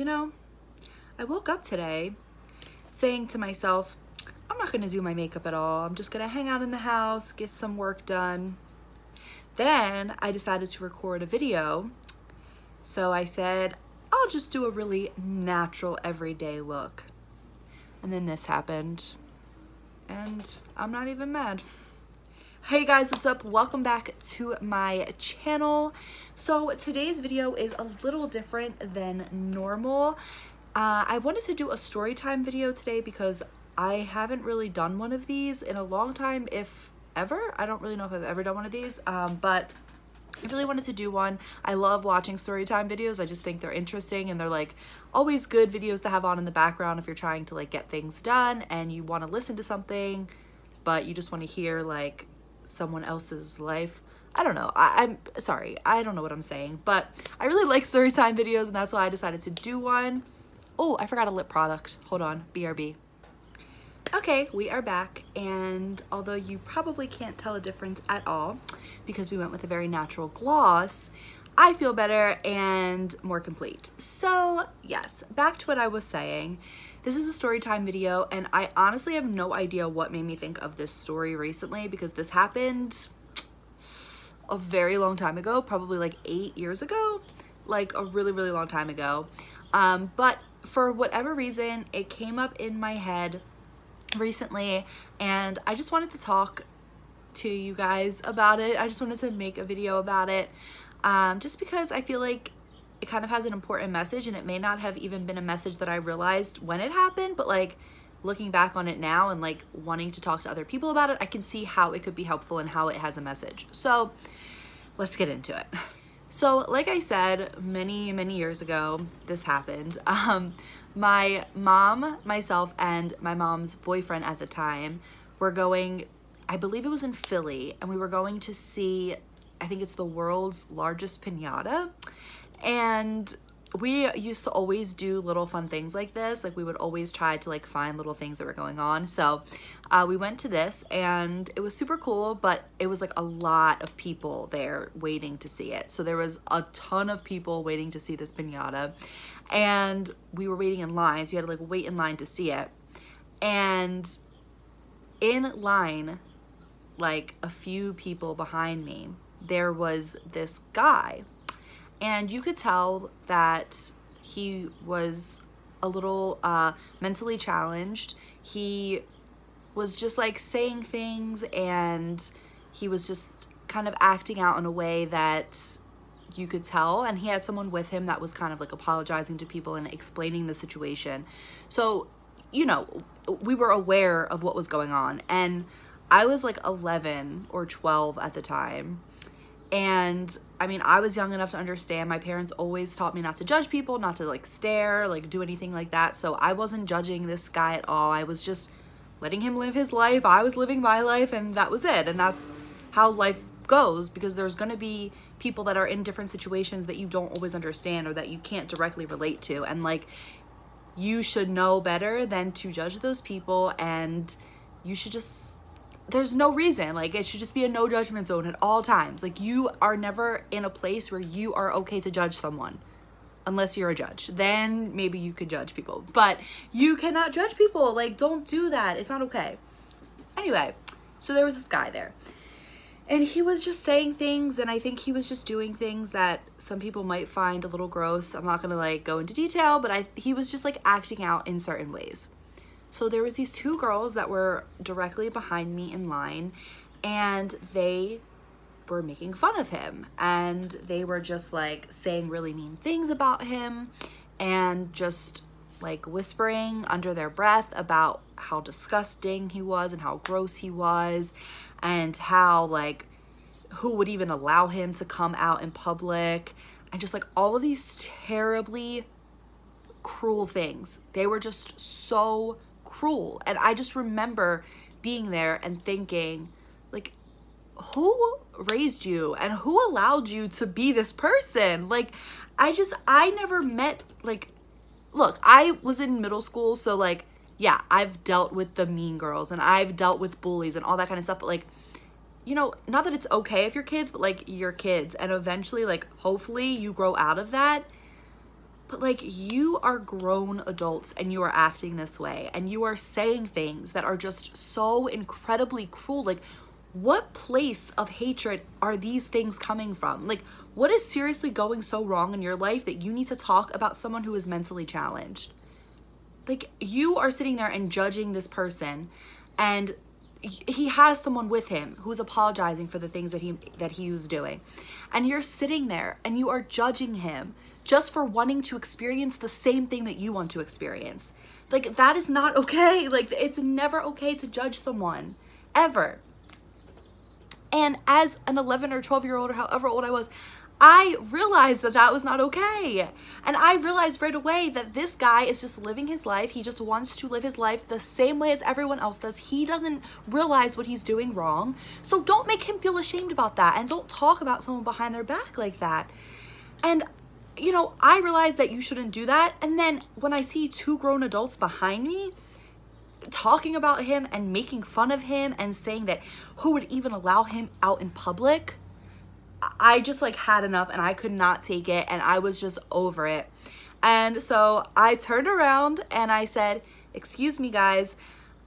you know, I woke up today saying to myself, I'm not gonna do my makeup at all. I'm just gonna hang out in the house, get some work done. Then I decided to record a video. So I said, I'll just do a really natural everyday look. And then this happened. And I'm not even mad. Hey guys, what's up? Welcome back to my channel. So today's video is a little different than normal. I wanted to do a story time video today because I haven't really done one of these in a long time, if ever. I don't really know if I've ever done one of these, but I really wanted to do one. I love watching story time videos. I just think they're interesting and they're like always good videos to have on in the background if you're trying to like get things done and you want to listen to something, but you just want to hear like someone else's life. I don't know. I'm sorry. I don't know what I'm saying, but I really like story time videos and that's why I decided to do one. Oh, I forgot a lip product. Hold on. BRB. Okay, we are back, and although you probably can't tell a difference at all because we went with a very natural gloss, I feel better and more complete. So yes, back to what I was saying. This is a story time video, and I honestly have no idea what made me think of this story recently because this happened a very long time ago, probably like 8 years ago, like a really, really long time ago. But for whatever reason, it came up in my head recently and I just wanted to talk to you guys about it. I just wanted to make a video about it just because I feel like it kind of has an important message, and it may not have even been a message that I realized when it happened, but like looking back on it now and like wanting to talk to other people about it, I can see how it could be helpful and how it has a message. So let's get into it. So like I said, many years ago, this happened. My mom, myself, and my mom's boyfriend at the time were going, I believe it was in Philly, and we were going to see, I think it's the world's largest piñata. And we used to always do little fun things like this. Like we would always try to like find little things that were going on. So we went to this and it was super cool, but it was like a lot of people there waiting to see it. So there was a ton of people waiting to see this piñata, and we were waiting in line. So you had to like wait in line to see it. And in line, like a few people behind me, there was this guy. And you could tell that he was a little mentally challenged. He was just like saying things, and he was just kind of acting out in a way that you could tell. And he had someone with him that was kind of like apologizing to people and explaining the situation. So, you know, we were aware of what was going on. And I was like 11 or 12 at the time. And I mean, I was young enough to understand. My parents always taught me not to judge people, not to like stare, like do anything like that. So I wasn't judging this guy at all. I was just letting him live his life. I was living my life, and that was it. And that's how life goes, because there's going to be people that are in different situations that you don't always understand or that you can't directly relate to. And like, you should know better than to judge those people, and you should just, there's no reason, like it should just be a no judgment zone at all times. Like you are never in a place where you are okay to judge someone unless you're a judge. Then maybe you could judge people, but you cannot judge people. Like, don't do that. It's not okay. Anyway, so there was this guy there, and he was just saying things, and I think he was just doing things that some people might find a little gross. I'm not gonna like go into detail, but he was just like acting out in certain ways. So there was these two girls that were directly behind me in line, and they were making fun of him, and they were just like saying really mean things about him and just like whispering under their breath about how disgusting he was and how gross he was, and how like who would even allow him to come out in public, and just like all of these terribly cruel things. They were just so cruel. And I just remember being there and thinking, like, who raised you and who allowed you to be this person? Like, I never met, like, look, I was in middle school, so like, yeah, I've dealt with the mean girls and I've dealt with bullies and all that kind of stuff, but like, you know, not that it's okay if you're kids, but like, you're kids, and eventually, like, hopefully you grow out of that. But like, you are grown adults and you are acting this way and you are saying things that are just so incredibly cruel. Like, what place of hatred are these things coming from? Like, what is seriously going so wrong in your life that you need to talk about someone who is mentally challenged? Like, you are sitting there and judging this person, and he has someone with him who's apologizing for the things that he was doing, and you're sitting there and you are judging him just for wanting to experience the same thing that you want to experience. Like, that is not okay. Like, it's never okay to judge someone, ever. And as an 11 or 12-year-old or however old I was, I realized that that was not okay. And I realized right away that this guy is just living his life. He just wants to live his life the same way as everyone else does. He doesn't realize what he's doing wrong. So don't make him feel ashamed about that. And don't talk about someone behind their back like that. And, you know, I realized that you shouldn't do that. And then when I see two grown adults behind me talking about him and making fun of him and saying that who would even allow him out in public, I just like had enough and I could not take it, and I was just over it. And so I turned around and I said, excuse me guys,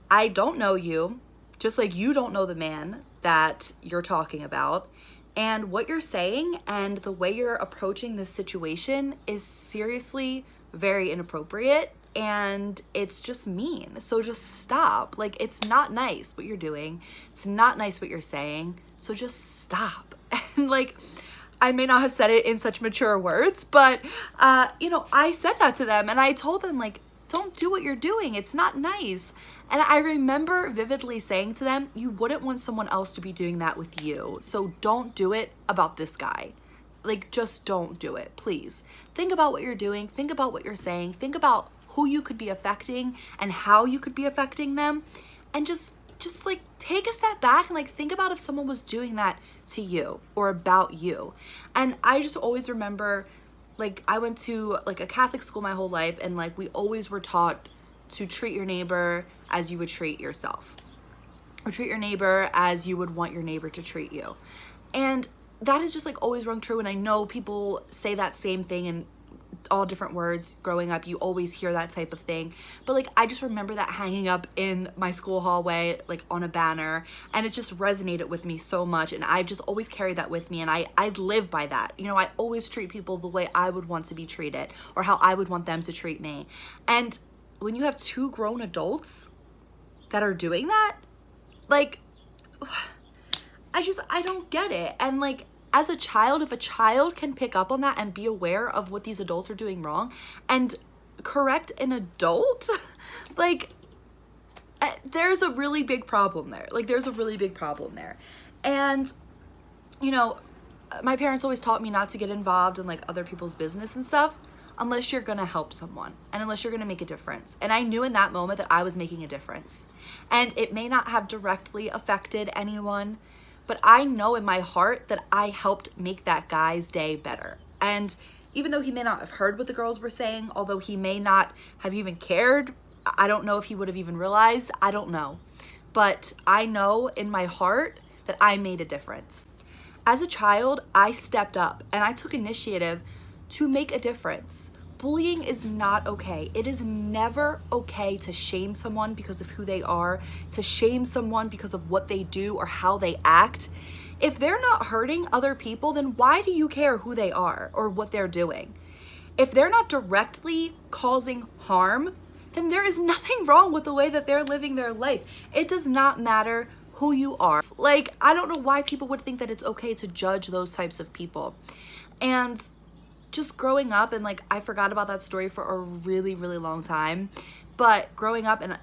I don't know you, just like you don't know the man that you're talking about. And what you're saying and the way you're approaching this situation is seriously very inappropriate, and it's just mean. So just stop. Like, it's not nice what you're doing. It's not nice what you're saying. So just stop. And like, I may not have said it in such mature words, but you know, I said that to them and I told them, like, don't do what you're doing. It's not nice. And I remember vividly saying to them, you wouldn't want someone else to be doing that with you. So don't do it about this guy. Like, just don't do it, please. Think about what you're doing. Think about what you're saying. Think about who you could be affecting and how you could be affecting them. And just like take a step back and like think about if someone was doing that to you or about you. And I just always remember, like, I went to like a Catholic school my whole life, and like we always were taught to treat your neighbor as you would treat yourself, or treat your neighbor as you would want your neighbor to treat you. And that is just like always rung true. And I know people say that same thing in all different words growing up. You always hear that type of thing, but like I just remember that hanging up in my school hallway, like on a banner, and it just resonated with me so much, and I just always carried that with me, and I live by that. You know, I always treat people the way I would want to be treated, or how I would want them to treat me. And when you have two grown adults that are doing that, like, I don't get it. And like, as a child, if a child can pick up on that and be aware of what these adults are doing wrong and correct an adult, like, there's a really big problem there. Like, there's a really big problem there. And, you know, my parents always taught me not to get involved in like other people's business and stuff unless you're gonna help someone and unless you're gonna make a difference. And I knew in that moment that I was making a difference. And it may not have directly affected anyone, but I know in my heart that I helped make that guy's day better. And even though he may not have heard what the girls were saying, although he may not have even cared, I don't know if he would have even realized, I don't know. But I know in my heart that I made a difference. As a child, I stepped up and I took initiative to make a difference. Bullying is not okay. It is never okay to shame someone because of who they are, to shame someone because of what they do or how they act. If they're not hurting other people, then why do you care who they are or what they're doing? If they're not directly causing harm, then there is nothing wrong with the way that they're living their life. It does not matter who you are. Like, I don't know why people would think that it's okay to judge those types of people. And just growing up, and like I forgot about that story for a really, really long time, but growing up, and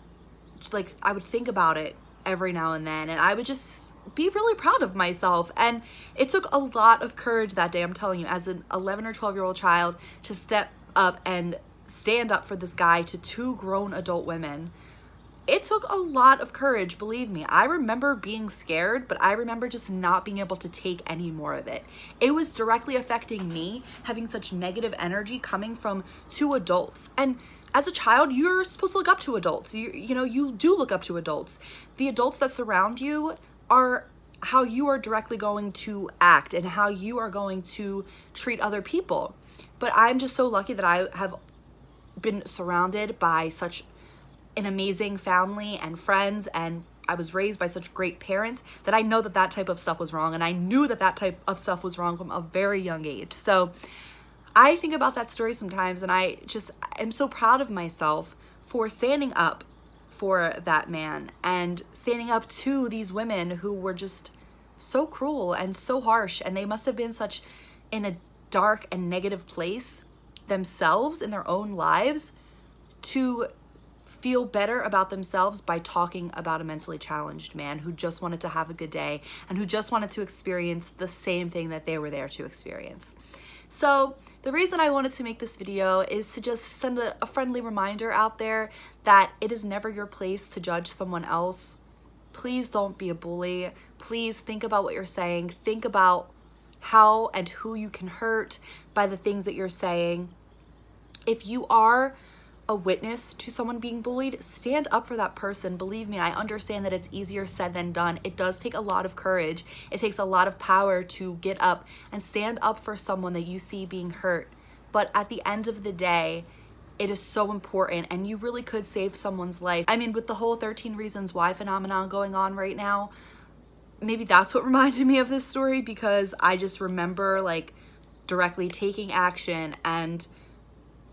like I would think about it every now and then, and I would just be really proud of myself. And it took a lot of courage that day, I'm telling you, as an 11 or 12-year-old child, to step up and stand up for this guy to two grown adult women. It took a lot of courage, believe me. I remember being scared, but I remember just not being able to take any more of it. It was directly affecting me, having such negative energy coming from two adults. And as a child, you're supposed to look up to adults. You know, you do look up to adults. The adults that surround you are how you are directly going to act and how you are going to treat other people. But I'm just so lucky that I have been surrounded by such an amazing family and friends, and I was raised by such great parents that I know that that type of stuff was wrong, and I knew that that type of stuff was wrong from a very young age. So I think about that story sometimes, and I just am so proud of myself for standing up for that man and standing up to these women who were just so cruel and so harsh, and they must have been such in a dark and negative place themselves in their own lives to feel better about themselves by talking about a mentally challenged man who just wanted to have a good day and who just wanted to experience the same thing that they were there to experience. So the reason I wanted to make this video is to just send a friendly reminder out there that it is never your place to judge someone else. Please don't be a bully. Please think about what you're saying. Think about how and who you can hurt by the things that you're saying. If you are a witness to someone being bullied, stand up for that person. Believe me, I understand that it's easier said than done. It does take a lot of courage. It takes a lot of power to get up and stand up for someone that you see being hurt. But at the end of the day, it is so important, and you really could save someone's life. I mean, with the whole 13 Reasons Why phenomenon going on right now, maybe that's what reminded me of this story, because I just remember like directly taking action and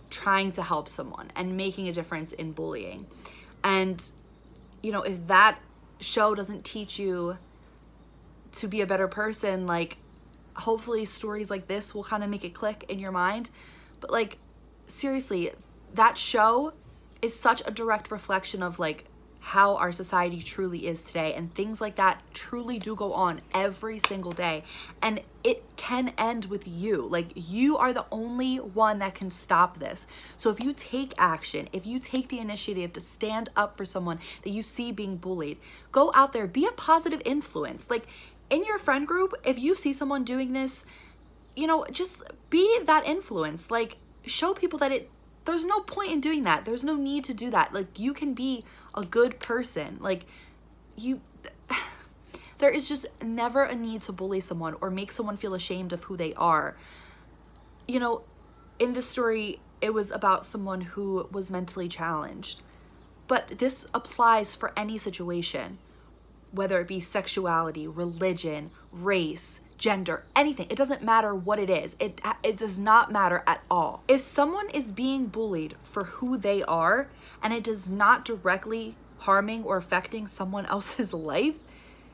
trying to help someone and making a difference in bullying. And you know, if that show doesn't teach you to be a better person, like hopefully stories like this will kind of make it click in your mind. But like seriously, that show is such a direct reflection of like how our society truly is today, and things like that truly do go on every single day, and it can end with you. Like, you are the only one that can stop this. So if you take action, if you take the initiative to stand up for someone that you see being bullied, go out there, be a positive influence. Like in your friend group, if you see someone doing this, you know, just be that influence. Like, show people that there's no point in doing that. There's no need to do that. Like, you can be a good person. Like, there is just never a need to bully someone or make someone feel ashamed of who they are. You know, in this story, it was about someone who was mentally challenged. But this applies for any situation, whether it be sexuality, religion, race, gender, anything. It doesn't matter what it is. It does not matter at all. If someone is being bullied for who they are and it is not directly harming or affecting someone else's life,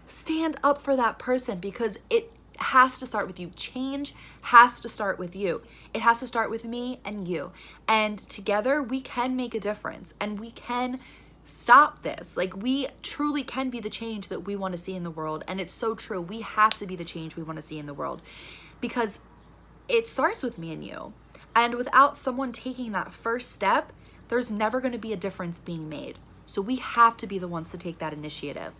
stand up for that person, because it has to start with you. Change has to start with you. It has to start with me and you. And together we can make a difference, and we can stop this. Like, we truly can be the change that we want to see in the world. And it's so true. We have to be the change we want to see in the world, because it starts with me and you. And without someone taking that first step, there's never going to be a difference being made. So we have to be the ones to take that initiative.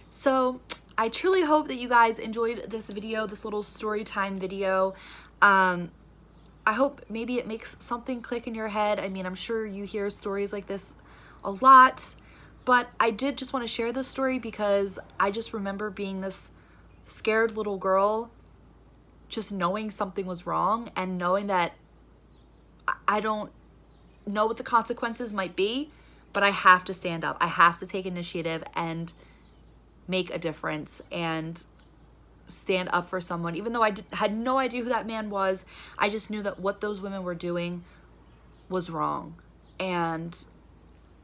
So I truly hope that you guys enjoyed this video, this little story time video. I hope maybe it makes something click in your head. I mean, I'm sure you hear stories like this a lot, but I did just want to share this story because I just remember being this scared little girl, just knowing something was wrong and knowing that I don't know what the consequences might be, but I have to stand up. I have to take initiative and make a difference and stand up for someone. Even though I had no idea who that man was, I just knew that what those women were doing was wrong. And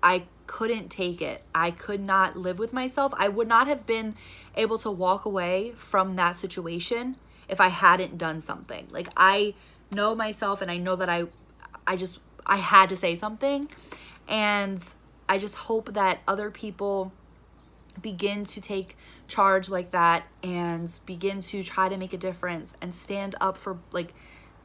I couldn't take it. I could not live with myself. I would not have been able to walk away from that situation if I hadn't done something. Like, I know myself, and I know that I had to say something. And I just hope that other people begin to take charge like that and begin to try to make a difference and stand up for, like,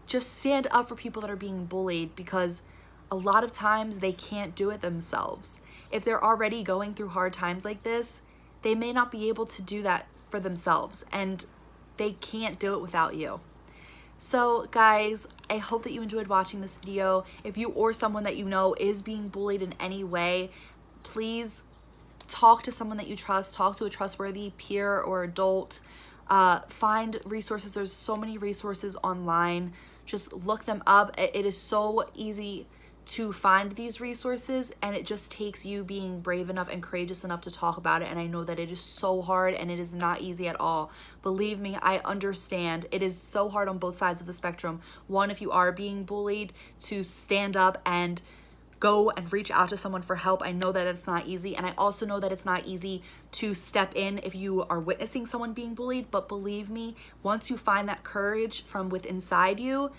just stand up for people that are being bullied, because a lot of times they can't do it themselves. If they're already going through hard times like this, they may not be able to do that for themselves, and they can't do it without you. So guys, I hope that you enjoyed watching this video. If you or someone that you know is being bullied in any way, please talk to someone that you trust. Talk to a trustworthy peer or adult. Find resources. There's so many resources online just look them up. It is so easy to find these resources, and it just takes you being brave enough and courageous enough to talk about it. And I know that it is so hard and it is not easy at all. Believe me, I understand. It is so hard on both sides of the spectrum. One, if you are being bullied, to stand up and go and reach out to someone for help. I know that it's not easy, and I also know that it's not easy to step in if you are witnessing someone being bullied. But believe me, once you find that courage from within inside you,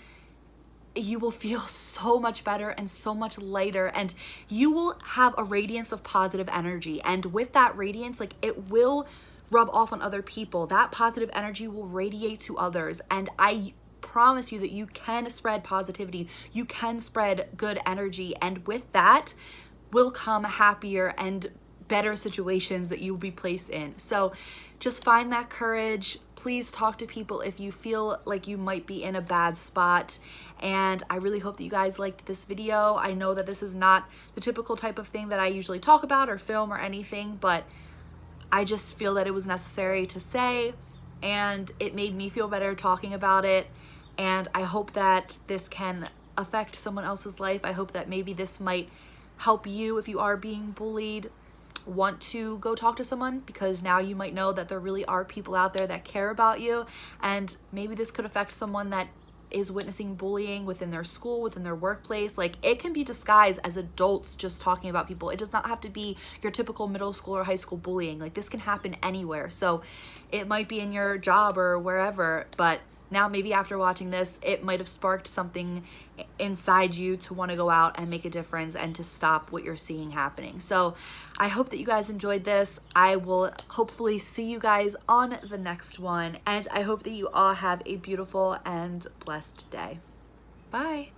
you will feel so much better and so much lighter, and you will have a radiance of positive energy. And with that radiance, like, it will rub off on other people. That positive energy will radiate to others, and I promise you that you can spread positivity, you can spread good energy, and with that will come happier and better situations that you will be placed in. So just find that courage. Please talk to people if you feel like you might be in a bad spot. And I really hope that you guys liked this video. I know that this is not the typical type of thing that I usually talk about or film or anything, but I just feel that it was necessary to say, and it made me feel better talking about it. And I hope that this can affect someone else's life. I hope that maybe this might help you if you are being bullied, want to go talk to someone, because now you might know that there really are people out there that care about you. And maybe this could affect someone that is witnessing bullying within their school, within their workplace. Like, it can be disguised as adults just talking about people. It does not have to be your typical middle school or high school bullying. Like, this can happen anywhere. So it might be in your job or wherever, but now maybe after watching this, it might have sparked something inside you to want to go out and make a difference and to stop what you're seeing happening. So I hope that you guys enjoyed this. I will hopefully see you guys on the next one, and I hope that you all have a beautiful and blessed day. Bye.